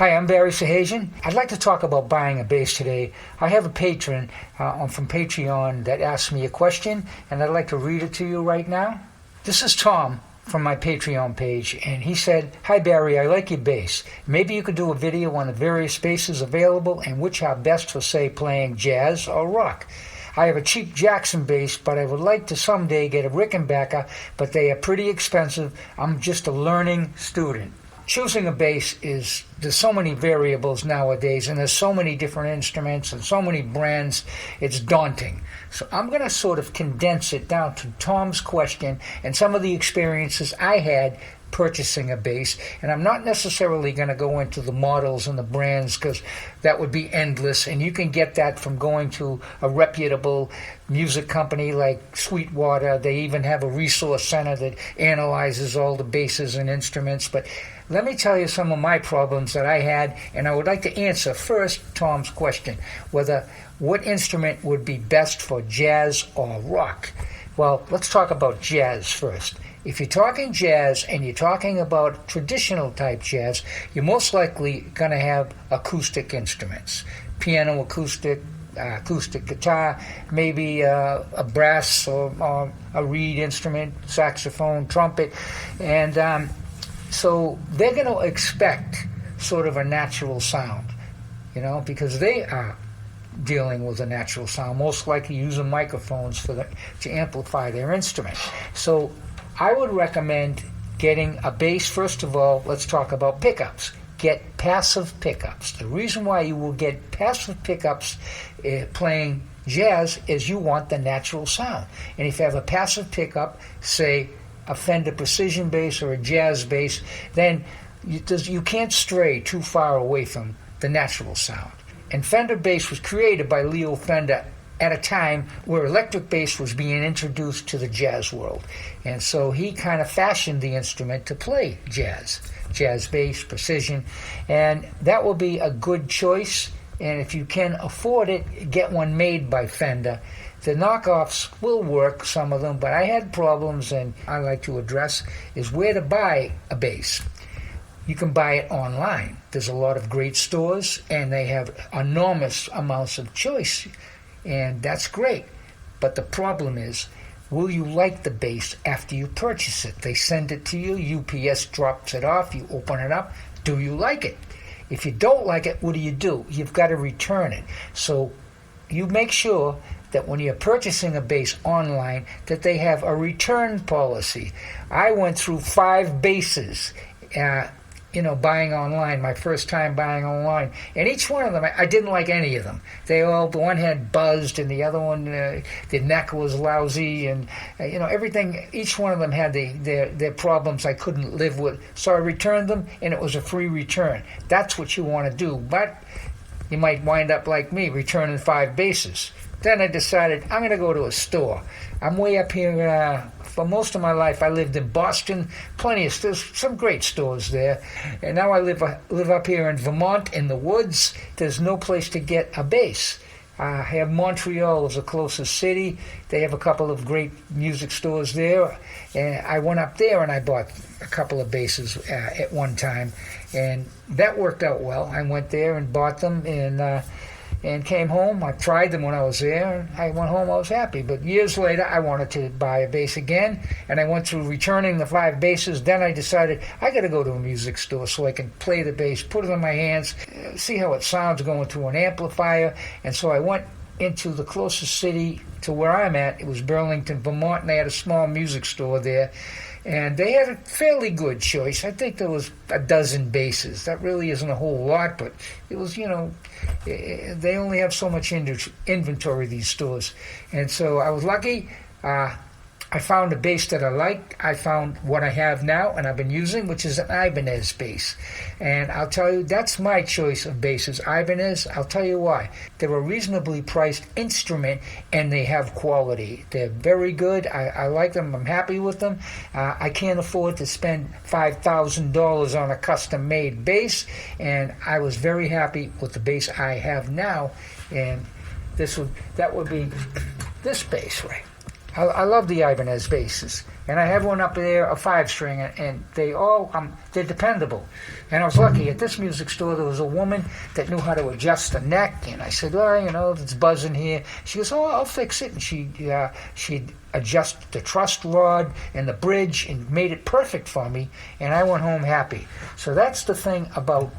Hi, I'm Barry Sahajian. I'd like to talk about buying a bass today. I have a patron from Patreon that asked me a question, and I'd like to read it to you right now. This is Tom from my Patreon page, and he said, "Hi Barry, I like your bass. Maybe you could do a video on the various basses available and which are best for, say, playing jazz or rock. I have a cheap Jackson bass, but I would like to someday get a Rickenbacker, but they are pretty expensive. I'm just a learning student." Choosing a bass there's so many variables nowadays, and there's so many different instruments and so many brands, it's daunting. So I'm going to sort of condense it down to Tom's question and some of the experiences I had purchasing a bass, and I'm not necessarily going to go into the models and the brands because that would be endless, and you can get that from going to a reputable music company like Sweetwater. They even have a resource center that analyzes all the basses and instruments. But let me tell you some of my problems that I had, and I would like to answer first Tom's question, what instrument would be best for jazz or rock. Well, let's talk about jazz first. If you're talking jazz and you're talking about traditional type jazz, you're most likely going to have acoustic instruments. Piano, acoustic guitar, maybe a brass or a reed instrument, saxophone, trumpet. And so they're going to expect sort of a natural sound, because they are dealing with a natural sound, most likely using microphones to amplify their instrument. So I would recommend getting a bass. First of all, let's talk about pickups. Get passive pickups. The reason why you will get passive pickups playing jazz is you want the natural sound. And if you have a passive pickup, say a Fender Precision bass or a jazz bass, then you can't stray too far away from the natural sound. And Fender bass was created by Leo Fender at a time where electric bass was being introduced to the jazz world. And so he kind of fashioned the instrument to play jazz bass, precision, and that will be a good choice. And if you can afford it, get one made by Fender. The knockoffs will work, some of them, but I had problems, and I like to address is where to buy a bass. You can buy it online. There's a lot of great stores, and they have enormous amounts of choice, and that's great. But the problem is, will you like the bass after you purchase it? They send it to you, UPS drops it off, you open it up. Do you like it? If you don't like it, what do? You've got to return it. So you make sure that when you're purchasing a bass online, that they have a return policy. I went through 5 basses, buying online, my first time buying online. And each one of them, I didn't like any of them. The one had buzzed, and the other one, the neck was lousy, and everything. Each one of them had their problems I couldn't live with. So I returned them, and it was a free return. That's what you want to do. But you might wind up like me, returning 5 basses. Then I decided I'm going to go to a store. I'm way up here. For most of my life, I lived in Boston. There's some great stores there. And now I live up here in Vermont in the woods. There's no place to get a bass. I have Montreal as the closest city. They have a couple of great music stores there. And I went up there and I bought a couple of basses at one time. And that worked out well. I went there and bought them and came home. I tried them when I was there, and I went home, I was happy. But years later, I wanted to buy a bass again, and I went through returning the 5 basses. Then I decided I got to go to a music store so I can play the bass, put it in my hands, see how it sounds going through an amplifier. And so I went into the closest city to where I'm at. It was Burlington, Vermont, and they had a small music store there. And they had a fairly good choice. I think there was a dozen basses. That really isn't a whole lot, but it was, they only have so much inventory, these stores. And so I was lucky. I found a bass that I liked. I found what I have now, and I've been using, which is an Ibanez bass. And I'll tell you, that's my choice of basses. Ibanez, I'll tell you why. They're a reasonably priced instrument, and they have quality. They're very good. I like them. I'm happy with them. I can't afford to spend $5,000 on a custom-made bass, and I was very happy with the bass I have now. And that would be this bass, right? I love the Ibanez basses, and I have one up there, a 5-string, and they're dependable. And I was lucky at this music store. There was a woman that knew how to adjust the neck, and I said, "Well, it's buzzing here." She goes, "Oh, I'll fix it," and she'd adjust the truss rod and the bridge and made it perfect for me, and I went home happy. So that's the thing about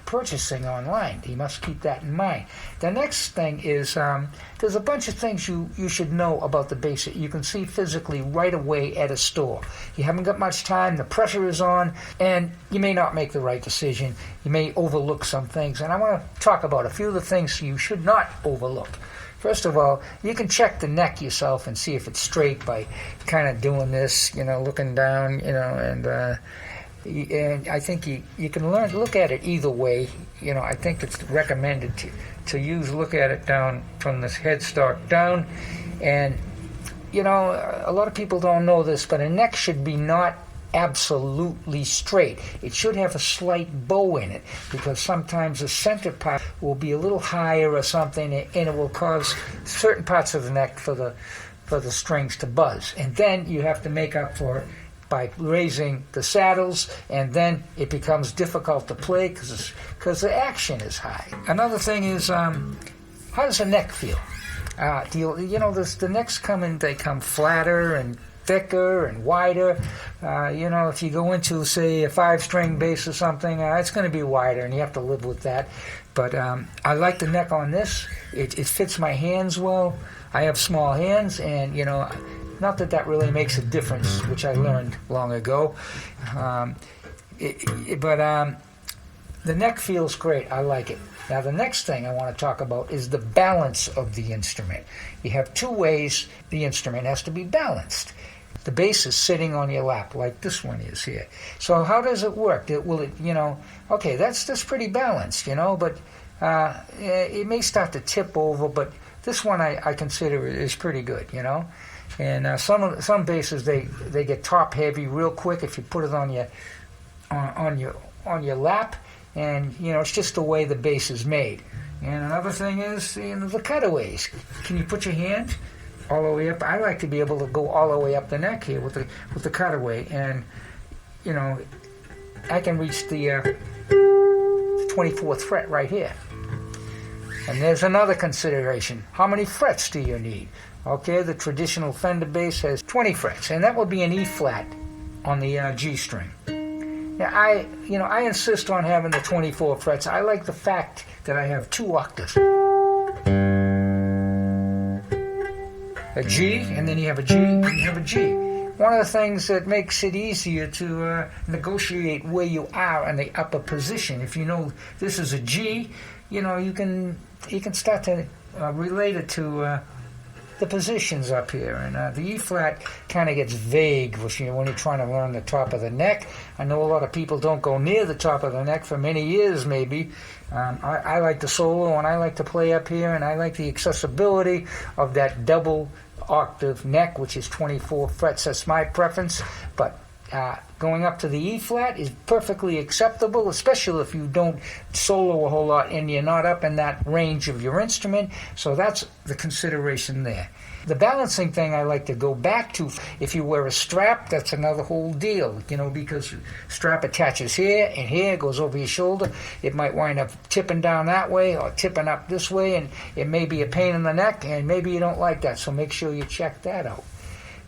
purchasing online. You must keep that in mind. The next thing is there's a bunch of things you should know about the bass that you can see physically right away at a store. You haven't got much time, the pressure is on, and you may not make the right decision. You may overlook some things, and I want to talk about a few of the things you should not overlook. First of all, you can check the neck yourself and see if it's straight by kind of doing this, looking down, and I think you can look at it either way. I think it's recommended to look at it down from this headstock down. And, a lot of people don't know this, but a neck should be not absolutely straight. It should have a slight bow in it, because sometimes the center part will be a little higher or something, and it will cause certain parts of the neck for the strings to buzz. And then you have to make up for it by raising the saddles, and then it becomes difficult to play because the action is high. Another thing is, how does the neck feel? The necks they come flatter and thicker and wider. If you go into, say, a 5-string bass or something, it's going to be wider, and you have to live with that. But I like the neck on this. It fits my hands well. I have small hands, and not that really makes a difference, which I learned long ago. But the neck feels great. I like it. Now, the next thing I want to talk about is the balance of the instrument. You have 2 ways the instrument has to be balanced. The bass is sitting on your lap, like this one is here. So how does it work? Okay, that's pretty balanced, but it may start to tip over, but this one I consider is pretty good, And some basses they get top heavy real quick if you put it on your lap, and it's just the way the bass is made. And another thing is the cutaways. Can you put your hand all the way up? I like to be able to go all the way up the neck here with the cutaway, and I can reach the 24th fret right here. And there's another consideration. How many frets do you need? Okay, the traditional Fender bass has 20 frets, and that would be an E flat on the G string. Now, I insist on having the 24 frets. I like the fact that I have 2 octaves. A G, and then you have a G, and you have a G. One of the things that makes it easier to negotiate where you are in the upper position. If you know this is a G, you can start to relate it to the positions up here. And the E flat kind of gets vague when you're trying to learn the top of the neck. I know a lot of people don't go near the top of the neck for many years, maybe. I like the solo, and I like to play up here, and I like the accessibility of that double octave neck, which is 24 frets. That's my preference. But going up to the E flat is perfectly acceptable, especially if you don't solo a whole lot and you're not up in that range of your instrument. So that's the consideration there. The balancing thing I like to go back to, if you wear a strap, that's another whole deal, because strap attaches here and here, goes over your shoulder. It might wind up tipping down that way or tipping up this way, and it may be a pain in the neck, and maybe you don't like that, so make sure you check that out.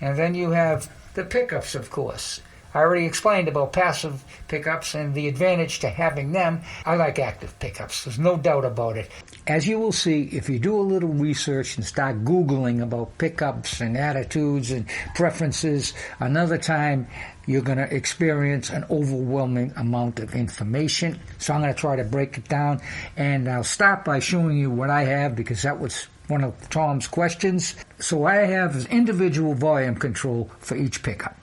And then you have the pickups, of course. I already explained about passive pickups and the advantage to having them. I like active pickups. There's no doubt about it. As you will see, if you do a little research and start Googling about pickups and attitudes and preferences, another time you're going to experience an overwhelming amount of information. So I'm going to try to break it down, and I'll start by showing you what I have, because that was one of Tom's questions. So what I have is individual volume control for each pickup.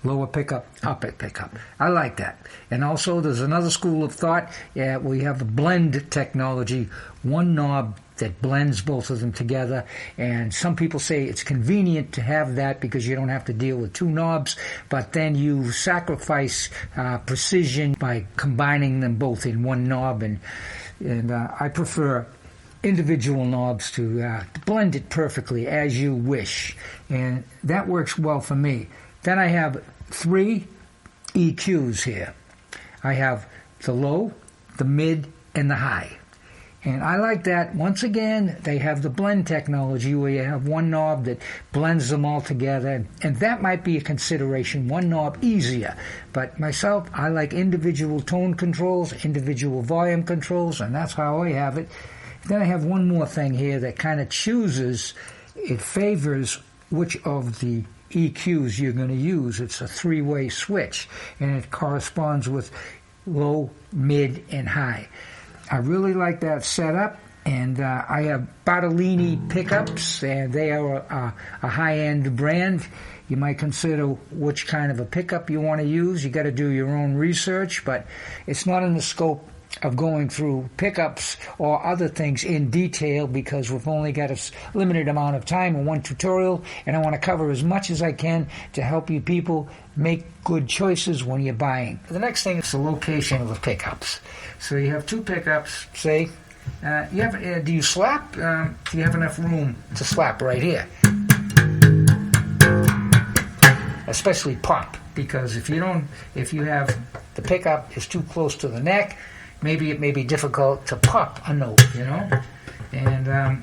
Lower pickup, upper pickup. I like that. And also there's another school of thought. We have the blend technology, one knob that blends both of them together. And some people say it's convenient to have that because you don't have to deal with 2 knobs, but then you sacrifice precision by combining them both in one knob. And I prefer individual knobs to blend it perfectly as you wish, and that works well for me. Then I have 3 EQs here. I have the low, the mid, and the high. And I like that. Once again, they have the blend technology where you have one knob that blends them all together. And that might be a consideration, one knob easier. But myself, I like individual tone controls, individual volume controls, and that's how I have it. Then I have one more thing here that kind of chooses, it favors which of the EQs you're going to use. It's a 3-way switch, and it corresponds with low, mid, and high. I really like that setup, and I have Bartolini pickups, and they are a high-end brand. You might consider which kind of a pickup you want to use. You got to do your own research, but it's not in the scope of going through pickups or other things in detail because we've only got a limited amount of time in one tutorial, and I want to cover as much as I can to help you people make good choices when you're buying. The next thing is the location of the pickups. So you have 2 pickups, say, do you slap? Do you have enough room to slap right here? Especially pop, because if you have the pickup is too close to the neck, maybe it may be difficult to pop a note, And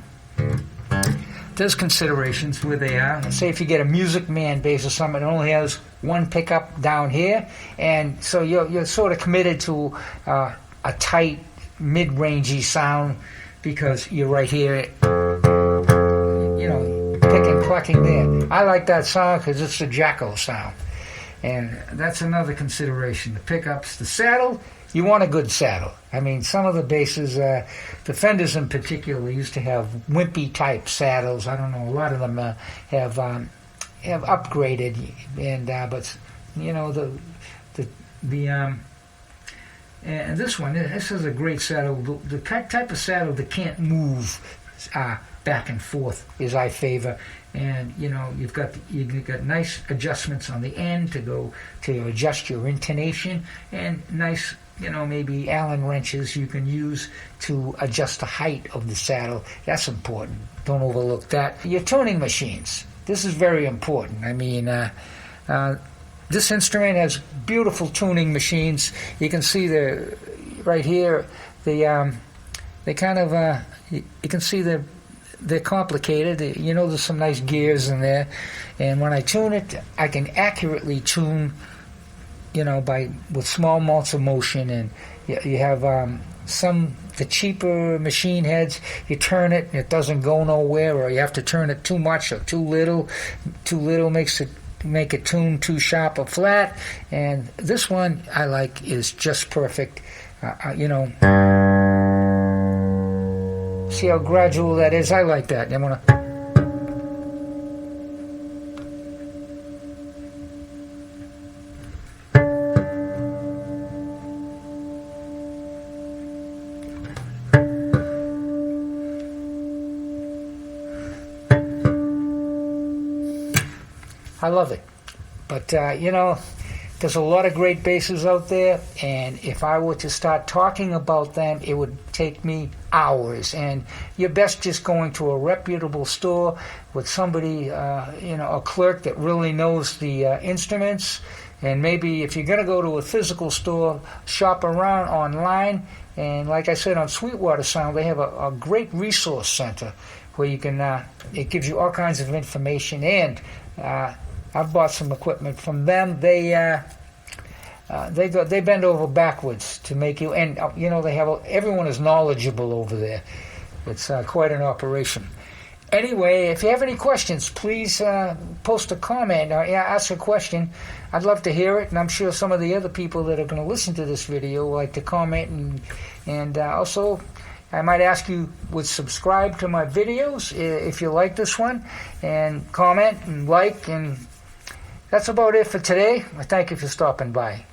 there's considerations where they are. Say if you get a Music Man bass or something, it only has 1 pickup down here, and so you're sort of committed to a tight, mid-rangey sound because you're right here, picking, plucking there. I like that sound because it's a Jacko sound, and that's another consideration. The pickups, the saddle. You want a good saddle. I mean, some of the basses, the Fenders in particular, used to have wimpy type saddles. I don't know. A lot of them have upgraded, and but and this one, this is a great saddle. The type of saddle that can't move back and forth is I favor. And you've got nice adjustments on the end to adjust your intonation, and nice maybe Allen wrenches you can use to adjust the height of the saddle. That's important. Don't overlook that. Your tuning machines. This is very important. I mean, this instrument has beautiful tuning machines. You can see right here. They kind of you can see they're complicated. There's some nice gears in there, and when I tune it, I can accurately tune. With small amounts of motion, and you have the cheaper machine heads. You turn it, and it doesn't go nowhere, or you have to turn it too much or too little. Too little make it tune too sharp or flat. And this one I like is just perfect. See how gradual that is? I like that. I'm gonna. I love it. But, there's a lot of great basses out there, and if I were to start talking about them, it would take me hours. And you're best just going to a reputable store with somebody, a clerk that really knows the instruments. And maybe if you're going to go to a physical store, shop around online. And like I said, on Sweetwater Sound, they have a great resource center where you can, it gives you all kinds of information. And I've bought some equipment from them. They bend over backwards to make you, and everyone is knowledgeable over there. It's quite an operation. Anyway, if you have any questions, please post a comment or ask a question. I'd love to hear it, and I'm sure some of the other people that are going to listen to this video like to comment, and also I might ask you would subscribe to my videos if you like this one, and comment and like, and that's about it for today. I thank you for stopping by.